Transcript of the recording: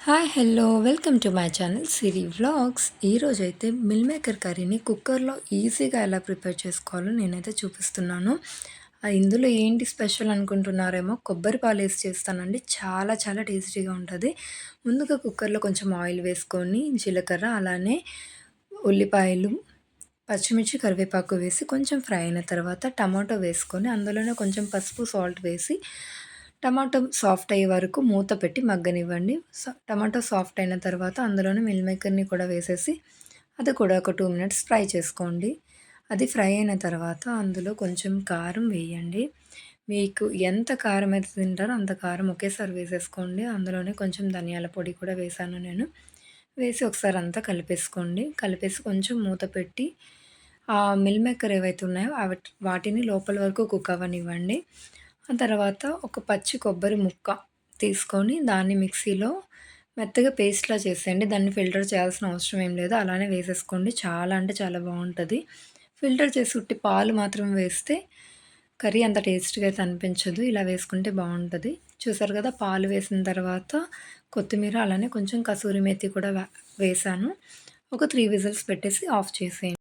Hi hello welcome to my channel Siri vlogs. ఈరోజైతే meal maker కర్రీని కుక్కర్లో ఈజీగా ఎలా ప్రిపేర్ చేసుకోవాలో నేనైతే చూపిస్తున్నాను. ఇందులో ఏంటి స్పెషల్ అనుకుంటున్నారేమో, కొబ్బరి పాలు వేసి చేస్తానండి. చాలా చాలా టేస్టీగా ఉంటుంది. ముందుగా కుక్కర్లో కొంచెం ఆయిల్ వేసుకొని జీలకర్ర, అలానే ఉల్లిపాయలు, పచ్చిమిర్చి, కరివేపాకు వేసి కొంచెం ఫ్రై అయిన తర్వాత టమాటో వేసుకొని అందులోనే కొంచెం పసుపు, సాల్ట్ వేసి టమాటో సాఫ్ట్ అయ్యే వరకు మూత పెట్టి మగ్గనివ్వండి. టమాటో సాఫ్ట్ అయిన తర్వాత అందులోనే మిల్ మేకర్ని కూడా వేసేసి అది కూడా ఒక 2 మినిట్స్ ఫ్రై చేసుకోండి. అది ఫ్రై అయిన తర్వాత అందులో కొంచెం కారం వేయండి. మీకు ఎంత కారం అయితే తింటారో అంత కారం ఒకేసారి వేసేసుకోండి. అందులోనే కొంచెం ధనియాల పొడి కూడా వేసాను నేను. వేసి ఒకసారి అంతా కలిపేసుకోండి. కలిపేసి కొంచెం మూత పెట్టి ఆ మిల్ మేకర్ ఏవైతే ఉన్నాయో వాటిని లోపల వరకు కుక్ అవ్వనివ్వండి. ఆ తర్వాత ఒక పచ్చి కొబ్బరి ముక్క తీసుకొని దాన్ని మిక్సీలో మెత్తగా పేస్ట్‌లా చేసేయండి. దాన్ని ఫిల్టర్ చేయాల్సిన అవసరం ఏం లేదు. అలానే వేసేసుకోండి. చాలా అంటే చాలా బావుంటది. ఫిల్టర్ చేసి ఉట్టి పాలు మాత్రం వేస్తే కర్రీ అంత టేస్ట్‌గా అయితే అనిపించదు. ఇలా వేసుకుంటే బావుంటది. చూసారు కదా! పాలు వేసిన తర్వాత కొత్తిమీర, అలానే కొంచెం కసూరి మేతి కూడా వేశాను. ఒక 3 విజిల్స్ పెట్టేసి ఆఫ్ చేసేయండి.